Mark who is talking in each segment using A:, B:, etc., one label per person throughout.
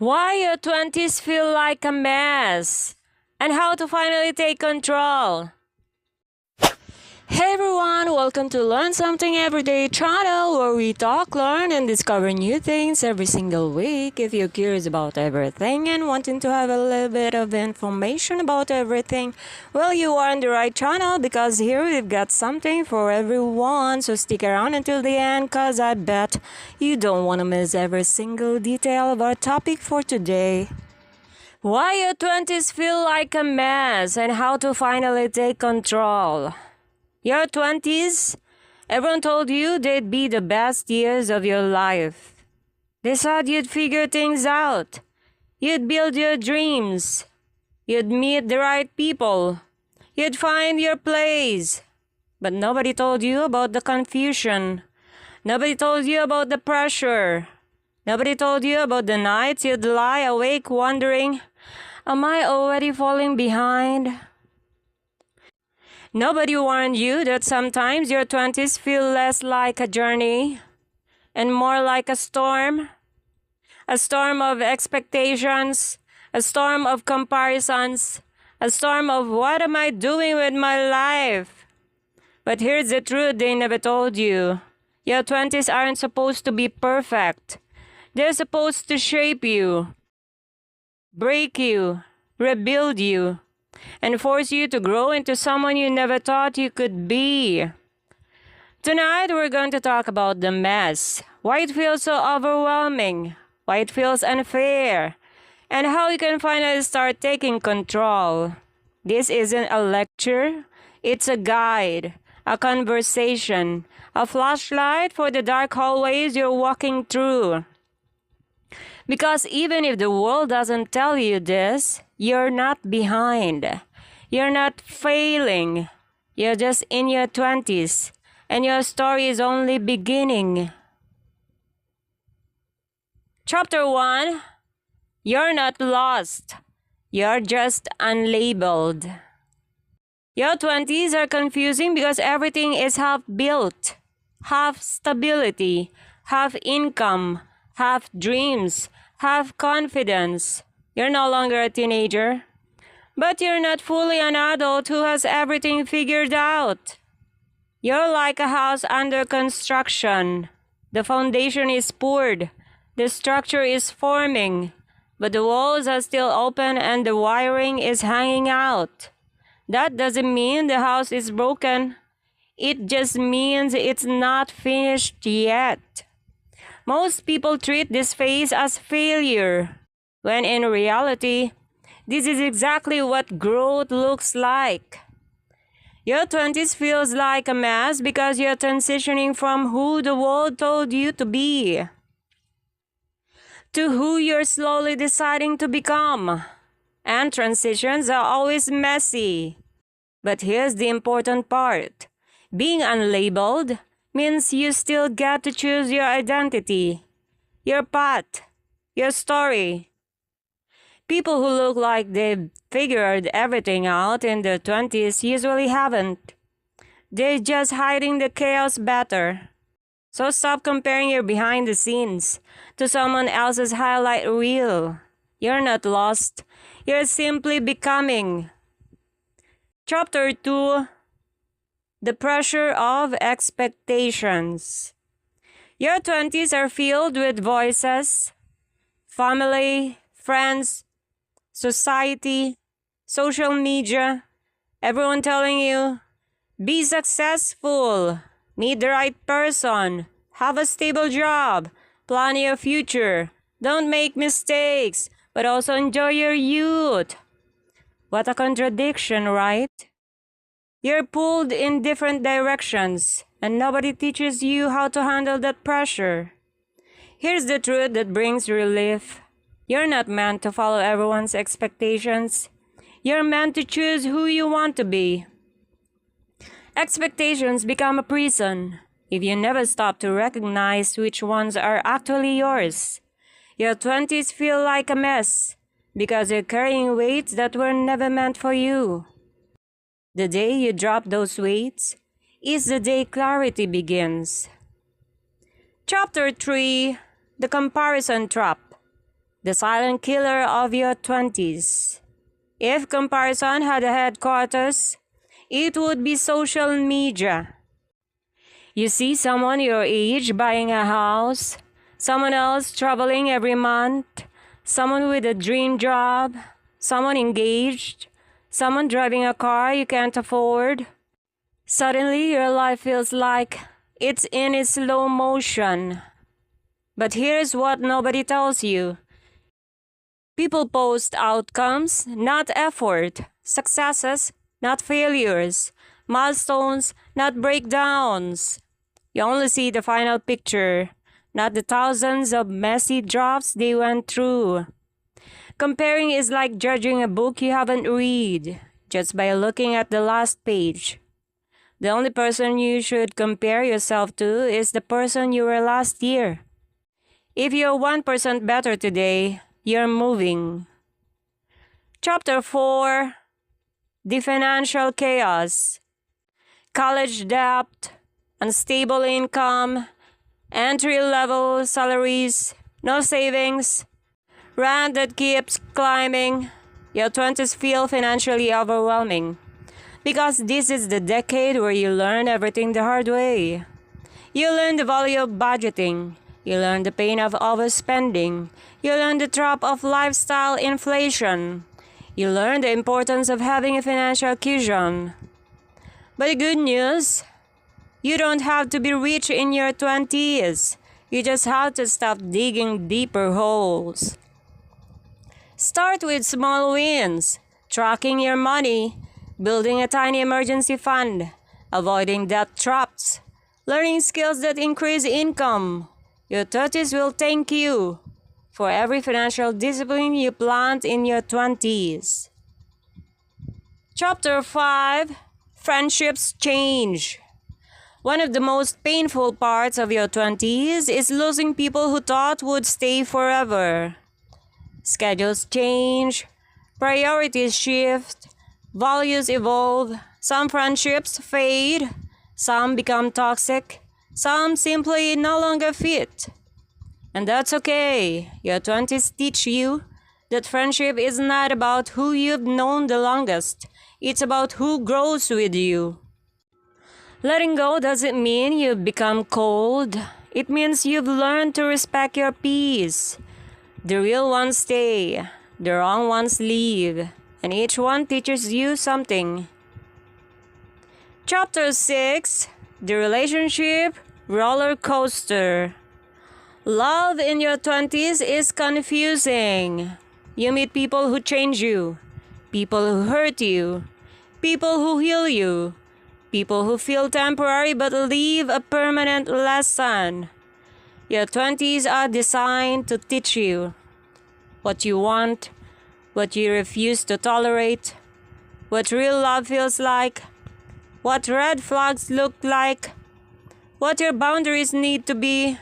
A: Why your 20s feel like a mess, and how to finally take control. Hey everyone, welcome to Learn Something Everyday channel where we talk, learn, and discover new things every single week. If you're curious about everything and wanting to have a little bit of information about everything, well, you are on the right channel because here we've got something for everyone. So stick around until the end cause I bet you don't want to miss every single detail of our topic for today. Why your 20s feel like a mess and how to finally take control. Your 20s, everyone told you they'd be the best years of your life. They thought you'd figure things out. You'd build your dreams. You'd meet the right people. You'd find your place. But nobody told you about the confusion. Nobody told you about the pressure. Nobody told you about the nights you'd lie awake wondering, am I already falling behind? Nobody warned you that sometimes your 20s feel less like a journey and more like a storm of expectations, a storm of comparisons, a storm of what am I doing with my life? But here's the truth they never told you. Your 20s aren't supposed to be perfect. They're supposed to shape you, break you, rebuild you, and force you to grow into someone you never thought you could be. Tonight, we're going to talk about the mess, why it feels so overwhelming, why it feels unfair, and how you can finally start taking control. This isn't a lecture, it's a guide, a conversation, a flashlight for the dark hallways you're walking through. Because even if the world doesn't tell you this, you're not behind. You're not failing. You're just in your 20s, and your story is only beginning. Chapter 1. You're not lost. You're just unlabeled. Your 20s are confusing because everything is half built, half stability, half income, half dreams, half confidence. You're no longer a teenager, but you're not fully an adult who has everything figured out. You're like a house under construction. The foundation is poured, the structure is forming, but the walls are still open and the wiring is hanging out. That doesn't mean the house is broken. It just means it's not finished yet. Most people treat this phase as failure, when in reality, this is exactly what growth looks like. Your 20s feels like a mess because you're transitioning from who the world told you to be to who you're slowly deciding to become. And transitions are always messy. But here's the important part. Being unlabeled means you still get to choose your identity, your path, your story. People who look like they've figured everything out in their 20s usually haven't. They're just hiding the chaos better. So stop comparing your behind the scenes to someone else's highlight reel. You're not lost. You're simply becoming. Chapter 2. The pressure of expectations. Your 20s are filled with voices, family, friends, society, social media, everyone telling you, be successful, meet the right person, have a stable job, plan your future, don't make mistakes, but also enjoy your youth. What a contradiction, right? You're pulled in different directions, and nobody teaches you how to handle that pressure. Here's the truth that brings relief. You're not meant to follow everyone's expectations. You're meant to choose who you want to be. Expectations become a prison if you never stop to recognize which ones are actually yours. Your 20s feel like a mess because you're carrying weights that were never meant for you. The day you drop those weights is the day clarity begins. Chapter 3. The Comparison Trap. the silent killer of your 20s. If comparison had a headquarters, it would be social media. You see someone your age buying a house, someone else traveling every month, someone with a dream job, someone engaged, someone driving a car you can't afford. Suddenly, your life feels like it's in a slow motion. But here's what nobody tells you. People post outcomes, not effort, successes, not failures, milestones, not breakdowns. You only see the final picture, not the thousands of messy drafts they went through. Comparing is like judging a book you haven't read, just by looking at the last page. The only person you should compare yourself to is the person you were last year. If you're 1% better today, you're moving. Chapter 4: The Financial Chaos. College debt, unstable income, entry-level salaries, no savings, rent that keeps climbing. Your 20s feel financially overwhelming because this is the decade where you learn everything the hard way. You learn the value of budgeting. You learn the pain of overspending. You learn the trap of lifestyle inflation. You learn the importance of having a financial cushion. But the good news, you don't have to be rich in your 20s. You just have to stop digging deeper holes. Start with small wins, tracking your money, building a tiny emergency fund, avoiding debt traps, learning skills that increase income. Your 30s will thank you for every financial discipline you plant in your 20s. Chapter 5: Friendships Change. One of the most painful parts of your 20s is losing people who thought would stay forever. Schedules change, priorities shift, values evolve, some friendships fade, some become toxic, some simply no longer fit. And that's okay. Your 20s teach you that friendship is not about who you've known the longest. It's about who grows with you. Letting go doesn't mean you've become cold. It means you've learned to respect your peace. The real ones stay, the wrong ones leave, and each one teaches you something. Chapter 6: The Relationship Roller Coaster. Love in your 20s is confusing. You meet people who change you, people who hurt you, people who heal you, people who feel temporary but leave a permanent lesson. Your 20s are designed to teach you what you want, what you refuse to tolerate, what real love feels like, what red flags look like, what your boundaries need to be.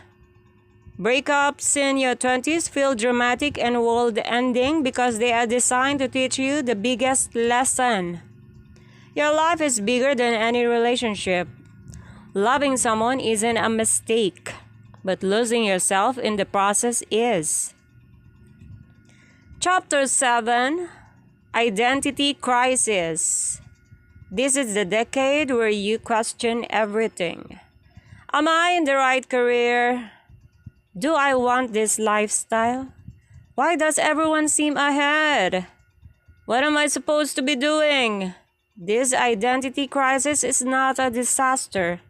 A: Breakups in your 20s feel dramatic and world-ending because they are designed to teach you the biggest lesson. Your life is bigger than any relationship. Loving someone isn't a mistake, but losing yourself in the process is. Chapter 7: Identity Crisis. This is the decade where you question everything. Am I in the right career? Do I want this lifestyle? Why does everyone seem ahead? What am I supposed to be doing? This identity crisis is not a disaster.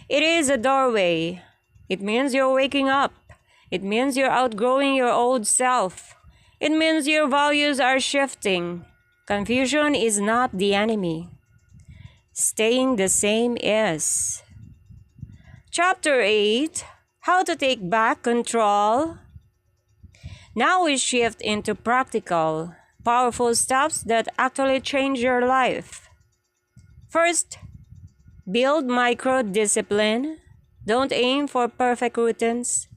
A: It is a doorway. It means you're waking up. It means you're outgrowing your old self. It means your values are shifting. Confusion is not the enemy. Staying the same is. Chapter 8: How to Take Back Control. Now we shift into practical, powerful steps that actually change your life. First, build micro-discipline. Don't aim for perfect routines.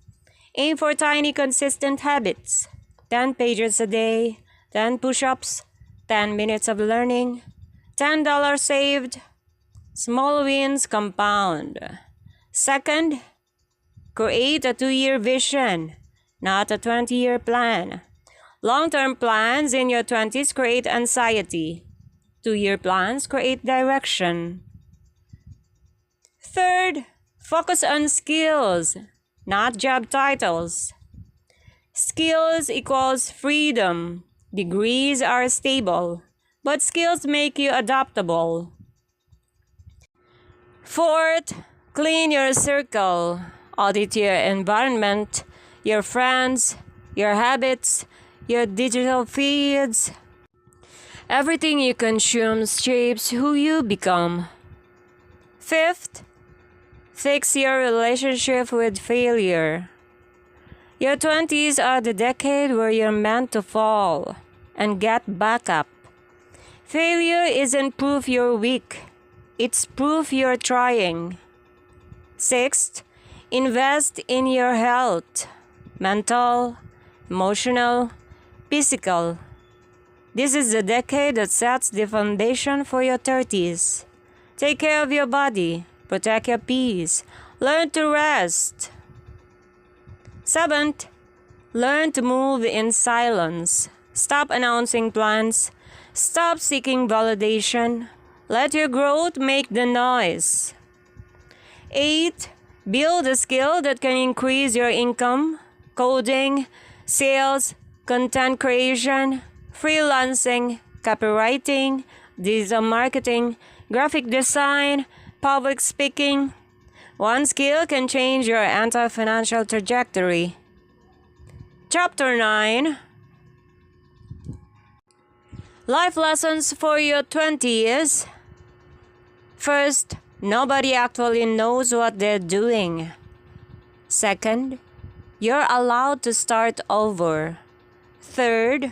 A: Aim for tiny, consistent habits. 10 pages a day, 10 push-ups, 10 minutes of learning, $10 saved. Small wins compound. Second, create a 2-year vision, not a 20-year plan. Long-term plans in your 20s create anxiety. 2-year plans create direction. Third, focus on skills, not job titles. Skills equals freedom. Degrees are stable, but skills make you adaptable. Fourth, clean your circle. Audit your environment, your friends, your habits, your digital feeds. Everything you consume shapes who you become. Fifth, fix your relationship with failure. Your 20s are the decade where you're meant to fall and get back up. Failure isn't proof you're weak. It's proof you're trying. Sixth, invest in your health. Mental, emotional, physical. This is the decade that sets the foundation for your 30s. Take care of your body. Protect your peace. Learn to rest. Seventh, learn to move in silence. Stop announcing plans. Stop seeking validation. Let your growth make the noise. 8. Build a skill that can increase your income. Coding, sales, content creation, freelancing, copywriting, digital marketing, graphic design, public speaking. One skill can change your entire financial trajectory. Chapter 9. Life lessons for your 20s. First, nobody actually knows what they're doing. Second, you're allowed to start over. Third,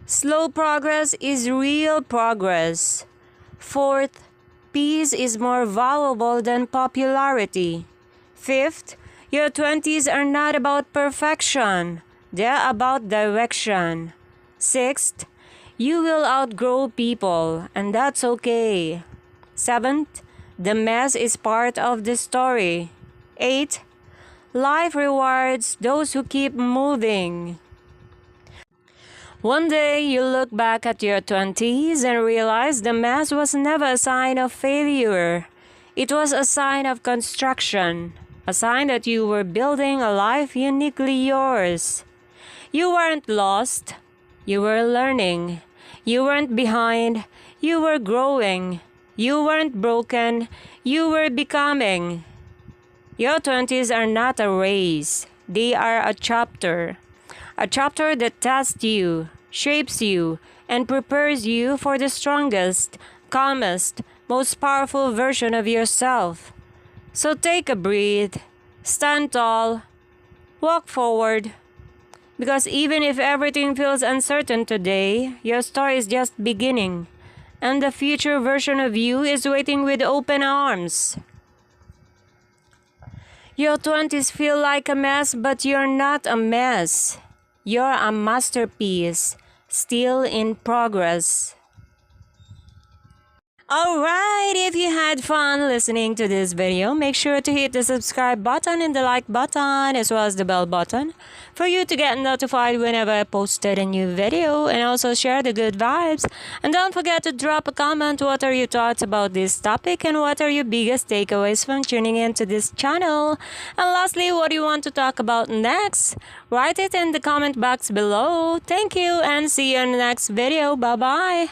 A: slow progress is real progress. Fourth, peace is more valuable than popularity. Fifth, your 20s are not about perfection. They're about direction. Sixth, you will outgrow people, and that's okay. Seventh, the mess is part of the story. 8. Life rewards those who keep moving. One day you look back at your 20s and realize the mess was never a sign of failure. It was a sign of construction, a sign that you were building a life uniquely yours. You weren't lost. You were learning. You weren't behind. You were growing. You weren't broken. You were becoming. Your 20s are not a race. They are a chapter. A chapter that tests you, shapes you, and prepares you for the strongest, calmest, most powerful version of yourself. So take a breath, stand tall, walk forward. Because even if everything feels uncertain today, your story is just beginning, and the future version of you is waiting with open arms. Your 20s feel like a mess, but you're not a mess. You're a masterpiece, still in progress. Alright, if you had fun listening to this video, make sure to hit the subscribe button and the like button as well as the bell button for you to get notified whenever I posted a new video, and also share the good vibes. And don't forget to drop a comment. What are your thoughts about this topic and what are your biggest takeaways from tuning into this channel? And lastly, what do you want to talk about next? Write it in the comment box below. Thank you and see you in the next video. Bye bye.